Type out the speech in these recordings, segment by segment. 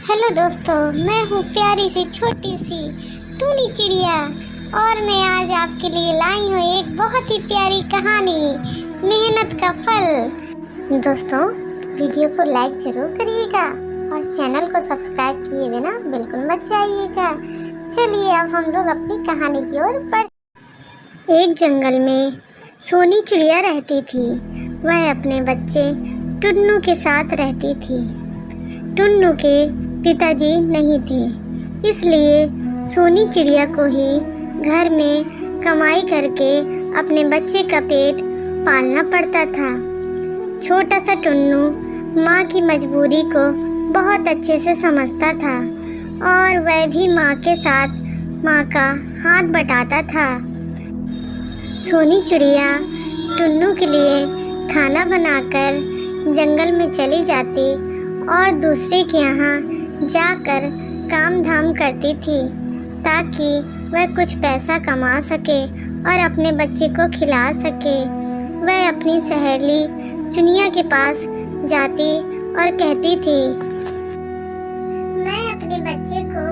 Hello दोस्तों, मैं हूँ प्यारी सी छोटी सी टूनी चिड़िया और मैं आज आपके लिए लाई हूँ एक बहुत ही प्यारी कहानी, मेहनत का फल। दोस्तों, वीडियो को लाइक जरूर करिएगा और चैनल को सब्सक्राइब किए बिना बिल्कुल मत जाइएगा। चलिए अब हम लोग अपनी कहानी की ओर बढ़। एक जंगल में सोनी चिड़िया रहती थी। वह अपने बच्चे टुन्नू के साथ रहती थी। टुन्नू के पिताजी नहीं थे, इसलिए सोनी चिड़िया को ही घर में कमाई करके अपने बच्चे का पेट पालना पड़ता था। छोटा सा टुन्नू माँ की मजबूरी को बहुत अच्छे से समझता था और वह भी माँ के साथ माँ का हाथ बटाता था। सोनी चिड़िया टुन्नू के लिए खाना बनाकर जंगल में चली जाती और दूसरे के यहाँ जाकर काम धाम करती थी ताकि वह कुछ पैसा कमा सके और अपने बच्चे को खिला सके। वह अपनी सहेली चुनिया के पास जाती और कहती थी, मैं अपने बच्चे को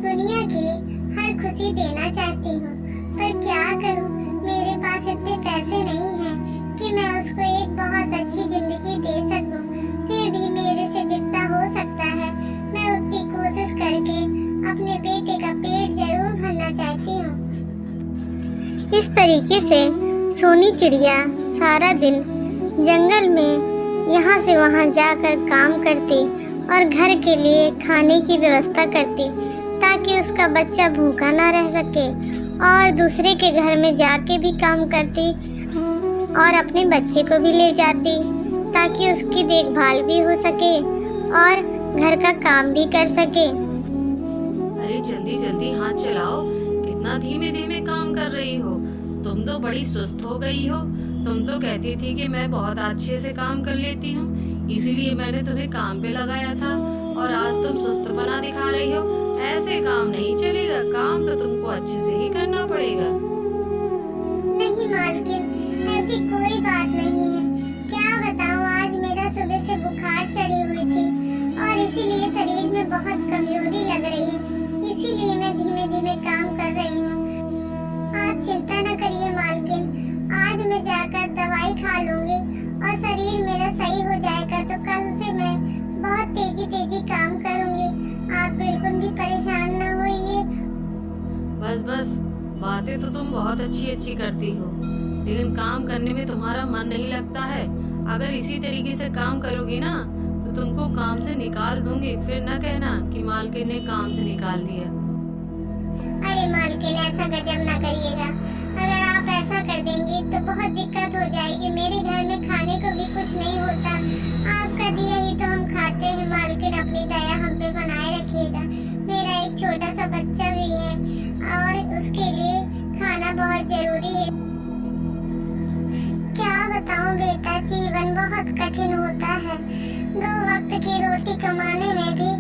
दुनिया की हर खुशी देना चाहती हूँ, पर क्या करूँ, मेरे पास इतने पैसे नहीं हैं कि मैं उसको एक बहुत अच्छी जिंदगी दे सकूँ। फिर भी मेरे से जितना हो सकता है मैं उतनी कोशिश करके अपने बेटे का पेट जरूर भरना चाहती हूँ। इस तरीके से सोनी चिड़िया सारा दिन जंगल में यहाँ से वहाँ जाकर काम करती और घर के लिए खाने की व्यवस्था करती ताकि उसका बच्चा भूखा ना रह सके, और दूसरे के घर में जाके भी काम करती और अपने बच्चे को भी ले जाती ताकि उसकी देखभाल भी हो सके और घर का काम भी कर सके। अरे जल्दी जल्दी हाथ चलाओ, कितना धीमे धीमे काम कर रही हो। तुम तो बड़ी सुस्त हो गई हो। तुम तो कहती थी कि मैं बहुत अच्छे से काम कर लेती हूँ, इसीलिए मैंने तुम्हें काम पे लगाया था, और आज तुम सुस्त बना दिखा रही हो। ऐसे काम नहीं चलेगा, काम तो तुमको अच्छे से ही करना पड़ेगा। नहीं मालकिन, ऐसी कोई बात नहीं है। क्या बताऊँ, आज मेरा सुबह से बुखार चढ़ी हुई थी और इसीलिए शरीर में बहुत कमजोरी लग रही है, इसीलिए मैं धीमे धीमे काम कर रही हूँ। आप चिंता न करिए मालकिन, आज मैं जाकर दवाई खा लूंगी और शरीर मेरा सही हो जाएगा तो कल से मैं बहुत तेजी तेजी काम करूंगी। आप बिल्कुल भी परेशान न होइए। बस बस, बातें तो तुम बहुत अच्छी अच्छी करती हो, लेकिन काम करने में तुम्हारा मन नहीं लगता है। अगर इसी तरीके से काम करोगी ना तो तुमको काम से निकाल दूंगी, फिर न कहना कि मालकिन ने काम से निकाल दिया। अरे मालकिन, ऐसा गजब ना करिएगा। अगर आप ऐसा कर देंगी तो बहुत दिक्कत हो जाएगी। मेरे घर में खाने को भी कुछ नहीं होता, आपका दिया ही तो हम खाते हैं। मालकिन अपनी दया हम पे बनाए रखिएगा। मेरा एक छोटा सा बच्चा भी है और उसके लिए खाना बहुत जरूरी है। क्या बताऊं बेटा, जीवन बहुत कठिन होता है। 2 वक्त की रोटी कमाने में भी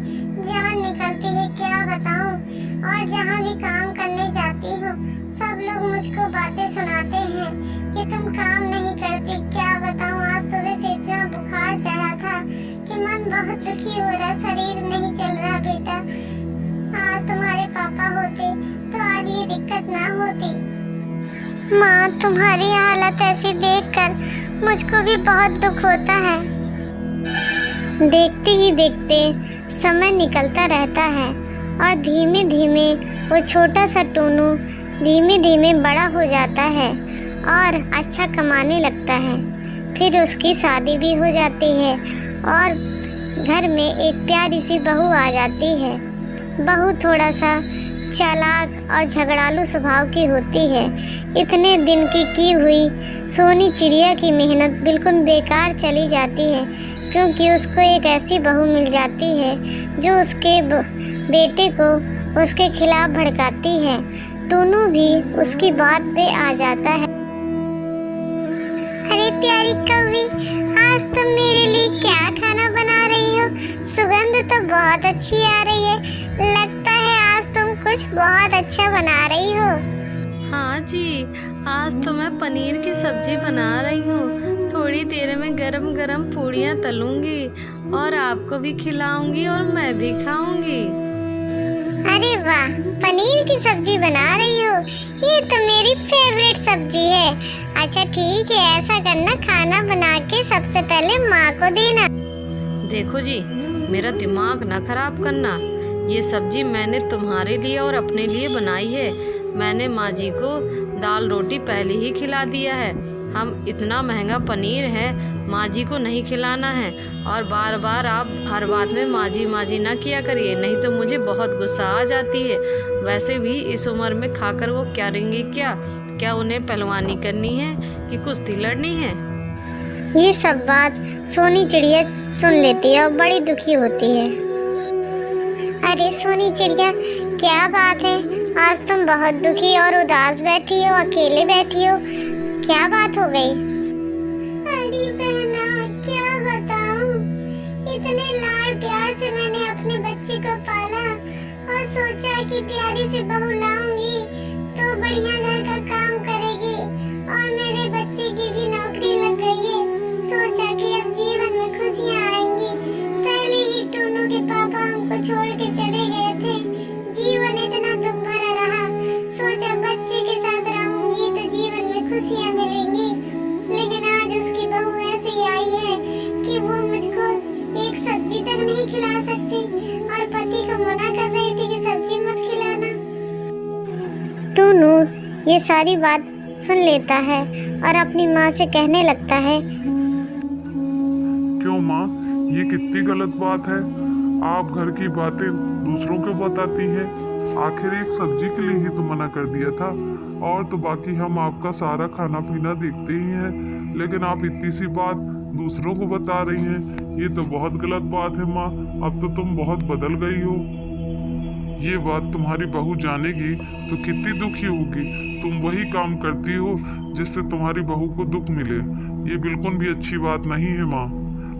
जान निकलती है, क्या बताऊं। और जहाँ भी काम करने जाती हूँ सब लोग मुझको बातें सुनाते हैं कि तुम काम नहीं करती। क्या बताऊं, आज सुबह से इतना बुखार चढ़ा था कि मन बहुत दुखी हो रहा, शरीर नहीं चल रहा। बेटा, आज तुम्हारे पापा होते तो आज ये दिक्कत ना होती। माँ, तुम्हारी हालत ऐसी देखकर मुझको भी बहुत दुख होता है। देखते ही देखते समय निकलता रहता है और धीमे धीमे वो छोटा सा टुन्नू धीमे धीमे बड़ा हो जाता है और अच्छा कमाने लगता है। फिर उसकी शादी भी हो जाती है और घर में एक प्यारी सी बहू आ जाती है। बहू थोड़ा सा चालाक और झगड़ालू स्वभाव की होती है। इतने दिन की हुई सोनी चिड़िया की मेहनत बिल्कुल बेकार चली जाती है, क्योंकि उसको एक ऐसी बहू मिल जाती है जो उसके बेटे को उसके खिलाफ भड़काती है। टुन्नू भी उसकी बात पे आ जाता है। अरे प्यारी कौवी, आज तुम मेरे लिए क्या खाना बना रही हो? सुगंध तो बहुत अच्छी आ रही है। लगता है आज तुम कुछ बहुत अच्छा बना रही हो। हाँ जी, आज तो मैं पनीर की सब्जी बना रही हूँ। थोड़ी देर में गरम गरम पूड़ियाँ तलूंगी और आपको भी खिलाऊंगी और मैं भी खाऊंगी। अरे वाह, पनीर की सब्जी बना रही हो? ये तो मेरी फेवरेट सब्जी है। अच्छा ठीक है, ऐसा करना, खाना बना के सबसे पहले माँ को देना। देखो जी, मेरा दिमाग ना खराब करना। ये सब्जी मैंने तुम्हारे लिए और अपने लिए बनाई है। मैंने माँ जी को दाल रोटी पहले ही खिला दिया है। हम इतना महंगा पनीर है, माँ जी को नहीं खिलाना है। और बार बार आप हर बात में माँ जी ना किया करिए, नहीं तो मुझे बहुत गुस्सा आ जाती है। वैसे भी इस उम्र में खाकर वो क्या करेंगे? क्या उन्हें पहलवानी करनी है कि कुश्ती लड़नी है? ये सब बात सोनी चिड़िया सुन लेती है और बड़ी दुखी होती है। अरे सोनी चिड़िया, क्या बात है? आज तुम बहुत दुखी और उदास बैठी हो, अकेले बैठी हो, क्या बात हो गई? अरे बहना, क्या बताऊं, इतने लाड प्यार से मैंने अपने बच्चे को पाला और सोचा कि प्यारी सी बहू लाऊंगी तो बढ़िया घर का काम करेगी, और मेरे बच्चे की भी नौकरी लग गई है। सोचा कि अब जीवन में खुशियां आएंगी। पहले ही टूनू के पापा हमको छोड़ के चले गए थे। जीवन इतना दुख भरा रहा। सोचा बच्चे के साथ रहूंगी तो जीवन में खुशियां मिलेंगी, लेकिन आज उसकी बहू ऐसी आई है कि वो मुझको एक सब्जी तक नहीं खिला सकती और पति को मना कर रही थी कि सब्जी मत खिलाना। टूनू ये सारी बात सुन लेता है और अपनी माँ से कहने लगता है, क्यों माँ, ये कितनी गलत बात है। आप घर की बातें दूसरों को बताती हैं। आखिर एक सब्जी के लिए ही तो मना कर दिया था, और तो बाकी हम आपका सारा खाना पीना देखते ही हैं, लेकिन आप इतनी सी बात दूसरों को बता रही हैं। ये तो बहुत गलत बात है माँ। अब तो तुम बहुत बदल गई हो। ये बात तुम्हारी बहू जानेगी तो कितनी दुखी होगी। तुम वही काम करती हो जिससे तुम्हारी बहू को दुख मिले। ये बिल्कुल भी अच्छी बात नहीं है माँ।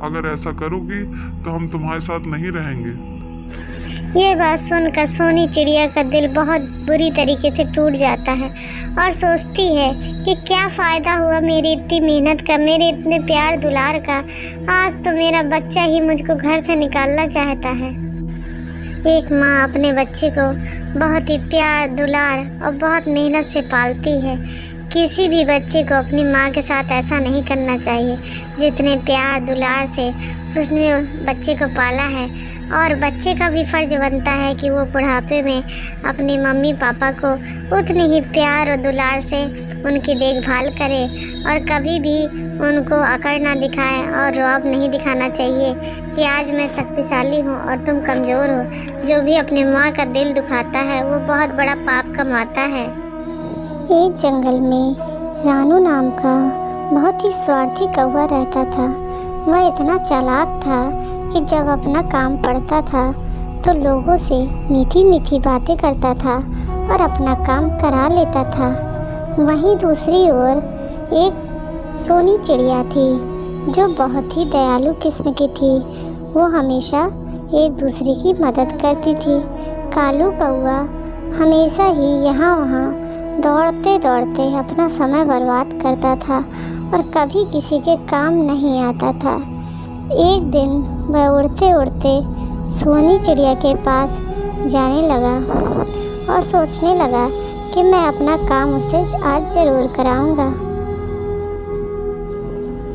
अगर ऐसा करोगी तो हम तुम्हारे साथ नहीं रहेंगे। ये बात सुनकर सोनी चिड़िया का दिल बहुत बुरी तरीके से टूट जाता है और सोचती है कि क्या फ़ायदा हुआ मेरी इतनी मेहनत का, मेरे इतने प्यार दुलार का। आज तो मेरा बच्चा ही मुझको घर से निकालना चाहता है। एक माँ अपने बच्चे को बहुत ही प्यार दुलार और बहुत मेहनत से पालती है। किसी भी बच्चे को अपनी माँ के साथ ऐसा नहीं करना चाहिए जितने प्यार दुलार से उसने बच्चे को पाला है। और बच्चे का भी फ़र्ज़ बनता है कि वो बुढ़ापे में अपनी मम्मी पापा को उतनी ही प्यार और दुलार से उनकी देखभाल करे और कभी भी उनको अकड़ ना दिखाए और रौब नहीं दिखाना चाहिए कि आज मैं शक्तिशाली हूँ और तुम कमज़ोर हो। जो भी अपनी माँ का दिल दुखाता है वो बहुत बड़ा पाप कमाता है। एक जंगल में रानू नाम का बहुत ही स्वार्थी कौवा रहता था। वह इतना चालाक था कि जब अपना काम पड़ता था तो लोगों से मीठी मीठी बातें करता था और अपना काम करा लेता था। वहीं दूसरी ओर एक सोनी चिड़िया थी जो बहुत ही दयालु किस्म की थी। वो हमेशा एक दूसरे की मदद करती थी। कालू कौवा हमेशा ही यहाँ वहाँ दौड़ते दौड़ते अपना समय बर्बाद करता था और कभी किसी के काम नहीं आता था। एक दिन वह उड़ते उड़ते सोनी चिड़िया के पास जाने लगा और सोचने लगा कि मैं अपना काम उससे आज ज़रूर कराऊंगा।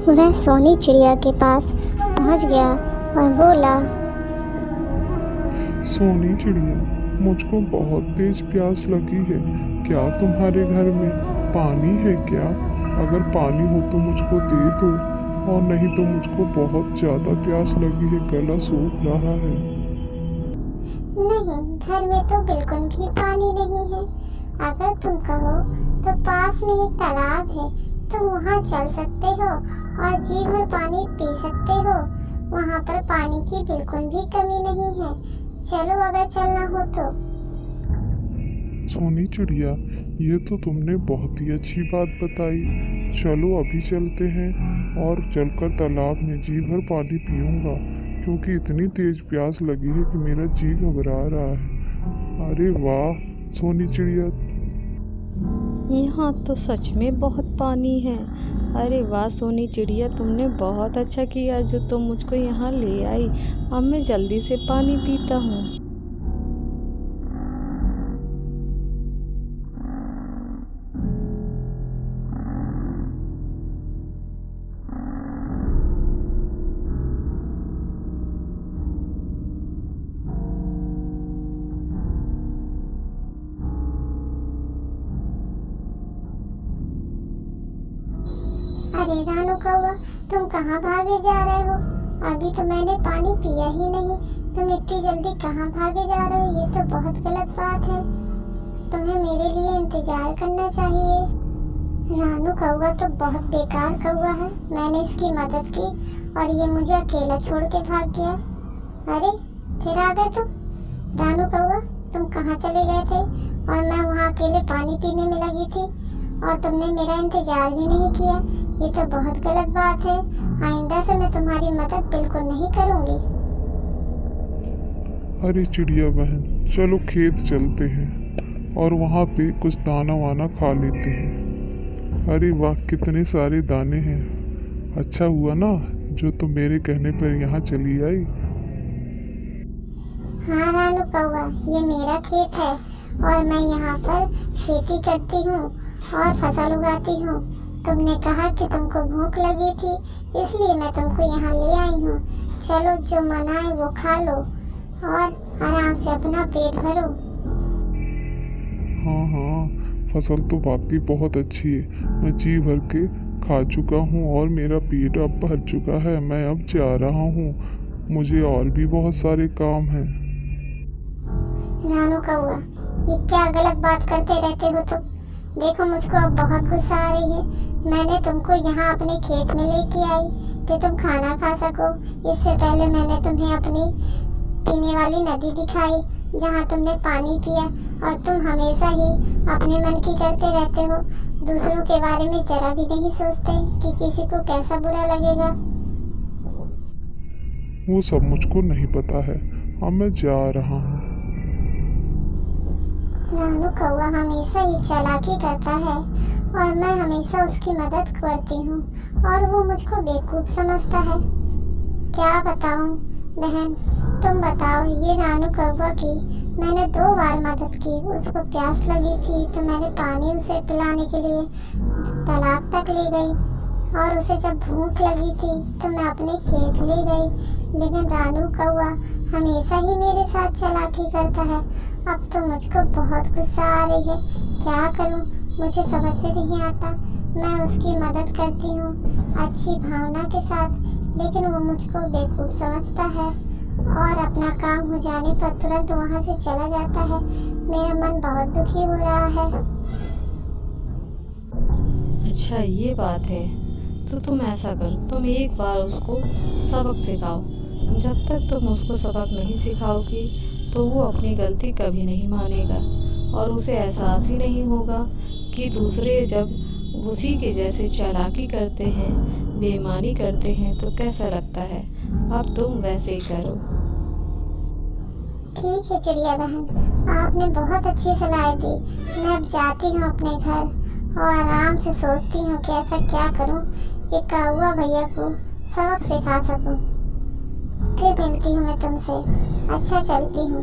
वह सोनी चिड़िया के पास पहुंच गया और बोला, सोनी चिड़िया, मुझको बहुत तेज प्यास लगी है। क्या तुम्हारे घर में पानी है क्या? अगर पानी हो तो मुझको दे दो, और नहीं तो मुझको बहुत ज़्यादा प्यास लगी है, गला सूख रहा है। नहीं, घर में तो बिल्कुल भी पानी नहीं है। अगर तुम कहो तो पास में एक तालाब है, तुम वहाँ चल सकते हो और जी भर पानी पी सकते हो। वहाँ पर पानी की बिल्कुल भी कमी नहीं है। चलो अगर चलना हो तो। सोनी चिड़िया, ये तो तुमने बहुत ही अच्छी बात बताई। चलो अभी चलते हैं और चलकर तालाब में जी भर पानी पीऊँगा, क्योंकि इतनी तेज प्यास लगी है कि मेरा जी घबरा रहा है। अरे वाह सोनी चिड़िया, यहाँ तो सच में बहुत पानी है। अरे वाह सोनी चिड़िया, तुमने बहुत अच्छा किया जो तुम मुझको यहाँ ले आई। अब मैं जल्दी से पानी पीता हूँ। अरे रानू कौवा, तुम कहाँ भागे जा रहे हो? अभी तो मैंने पानी पिया ही नहीं, तुम इतनी जल्दी कहाँ भागे जा रहे हो? ये तो बहुत गलत बात है। तुम्हें मेरे लिए इंतजार करना चाहिए। रानू कौवा तो बहुत बेकार कौवा है। मैंने इसकी मदद की और ये मुझे अकेला छोड़ के भाग गया। अरे फिर आ गए तुम। रानू कौवा, तुम कहाँ चले गए थे? और मैं वहाँ अकेले पानी पीने में लगी थी और तुमने मेरा इंतजार भी नहीं किया। ये तो बहुत गलत बात है। आइंदा से मैं तुम्हारी मदद बिल्कुल नहीं करूँगी। अरे चिड़िया बहन, चलो खेत चलते हैं और वहाँ पे कुछ दाना वाना खा लेते हैं। अरे वाह, कितने सारे दाने हैं। अच्छा हुआ ना जो तुम मेरे कहने पर यहाँ चली आई। हाँ रानू कौवा, ये मेरा खेत है और मैं यहाँ पर खेती करती हूँ और फसल उगाती हूँ। तुमने कहा कि तुमको भूख लगी थी, इसलिए मैं तुमको यहाँ ले आई हूँ। चलो जो मन आए वो खा लो और आराम से अपना पेट भरो। हाँ हाँ, फसल तो वाकई बहुत अच्छी है। मैं जी भर के खा चुका हूँ और मेरा पेट अब भर चुका है। मैं अब जा रहा हूँ, मुझे और भी बहुत सारे काम हैं। रानू कौवा, ये क्या गलत बात करते रहते हो तुम? देखो मुझको अब बहुत गुस्सा आ रही है। मैंने तुमको यहाँ अपने खेत में लेके आई कि तुम खाना खा सको। इससे पहले मैंने तुम्हें अपनी पीने वाली नदी दिखाई जहाँ तुमने पानी पिया, और तुम हमेशा ही अपने मन की करते रहते हो। दूसरों के बारे में जरा भी नहीं सोचते कि किसी को कैसा बुरा लगेगा। वो सब मुझको नहीं पता है। अब मैं जा रहा हूँ। रानू कौवा हमेशा ही चालाकी करता है और मैं हमेशा उसकी मदद करती हूँ और वो मुझको बेवकूफ़ समझता है। क्या बताऊँ बहन, तुम बताओ। ये रानू कौवा की मैंने 2 बार मदद की। उसको प्यास लगी थी तो मैंने पानी उसे पिलाने के लिए तालाब तक ले गई, और उसे जब भूख लगी थी तो मैं अपने खेत ले गई। लेकिन रानू कौवा हमेशा ही मेरे साथ चालाकी करता है। अब तो मुझको बहुत गुस्सा आ रही है। क्या करूं, मुझे समझ में नहीं आता। मैं उसकी मदद करती हूँ अच्छी भावना के साथ, लेकिन वो मुझको बेवकूफ़ समझता है और अपना काम हो जाने पर तुरंत वहाँ से चला जाता है। मेरा मन बहुत दुखी हो रहा है। अच्छा ये बात है, तो तुम ऐसा कर, तुम एक बार उसको सबक सिखाओ। जब तक तुम उसको सबक नहीं सिखाओगी तो वो अपनी गलती कभी नहीं मानेगा और उसे एहसास ही नहीं होगा कि दूसरे जब उसी के जैसे चालाकी करते हैं, बेईमानी करते हैं तो कैसा लगता है। अब तुम वैसे ही करो। ठीक है चिड़िया बहन, आपने बहुत अच्छी सलाह दी। मैं अब जाती हूँ अपने घर और आराम से सोचती हूँ कि ऐसा क्या करूँ कि कौवा भैया को सबक सिखा सकूँ। फिर मिलती हूँ मैं तुमसे। अच्छा चलती हूँ।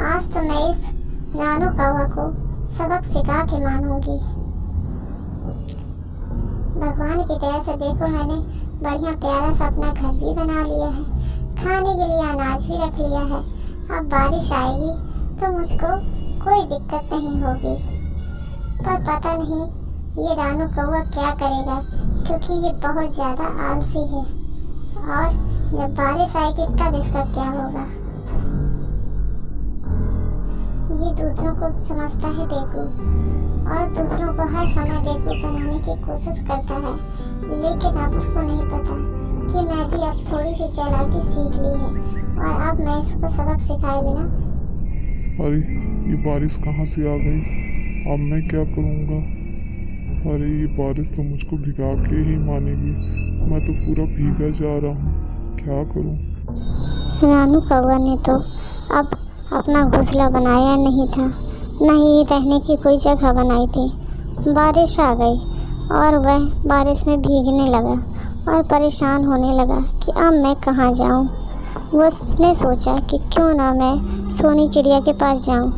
आज तो मैं इस रानू कौवा को सबक सिखा के मानूंगी। भगवान की दया से देखो, मैंने बढ़िया प्यारा सा अपना घर भी बना लिया है। खाने के लिए अनाज भी रख लिया है। अब बारिश आएगी तो मुझको कोई दिक्कत नहीं होगी। पर पता नहीं ये रानू कौवा क्या करेगा, क्योंकि ये बहुत ज़्यादा आलसी है और जब बारिश आएगी तब इसका क्या होगा। ये दूसरों को समझता है बेवकूफ़ और दूसरों को हर समय बेवकूफ़ बनाने की कोशिश करता है, लेकिन अब उसको नहीं पता कि मैं भी अब थोड़ी सी चालाकी सीख ली है और अब मैं इसको सबक सिखाए बिना। अरे ये बारिश कहाँ से आ गई? अब मैं क्या करूँगा? अरे ये बारिश तो मुझको भिगा के ही मानेगी। मैं तो पूरा भीगा जा रहा हूँ, क्या करूँ? रानू कौवा ने तो अब अपना घोंसला बनाया नहीं था, न ही रहने की कोई जगह बनाई थी। बारिश आ गई और वह बारिश में भीगने लगा और परेशान होने लगा कि अब मैं कहाँ जाऊँ। उसने सोचा कि क्यों ना मैं सोनी चिड़िया के पास जाऊँ।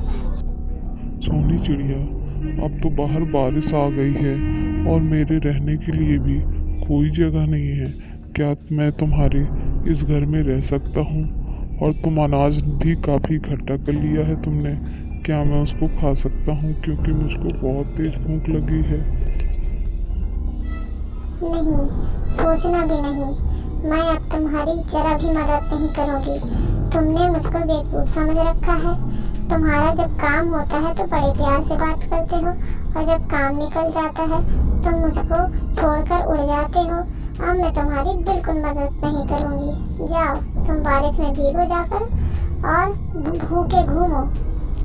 सोनी चिड़िया, अब तो बाहर बारिश आ गई है और मेरे रहने के लिए भी कोई जगह नहीं है। क्या मैं तुम्हारे इस घर में रह सकता हूँ? और तुम अनाज भी काफ़ी इकट्ठा कर लिया है तुमने, क्या मैं उसको खा सकता हूँ? क्योंकि मुझको बहुत तेज भूख लगी है। नहीं, सोचना भी नहीं। मैं अब तुम्हारी जरा भी मदद नहीं करूँगी। तुमने मुझको बेवकूफ़ समझ रखा है। तुम्हारा जब काम होता है तो बड़े प्यार से बात करते हो और जब काम निकल जाता है तो मुझको छोड़कर उड़ जाते हो। अब मैं तुम्हारी बिल्कुल मदद नहीं करूँगी। जाओ, तुम बारिश में भीगो जाकर और भूखे घूमो,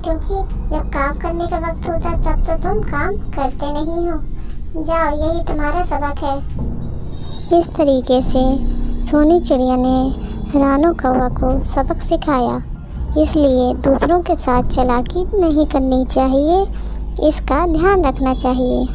क्योंकि जब काम करने का वक्त होता है तब तो तुम काम करते नहीं हो। जाओ, यही तुम्हारा सबक है। इस तरीके से सोनी चिड़िया ने रानू कौवा को सबक सिखाया। इसलिए दूसरों के साथ चालाकी नहीं करनी चाहिए, इसका ध्यान रखना चाहिए।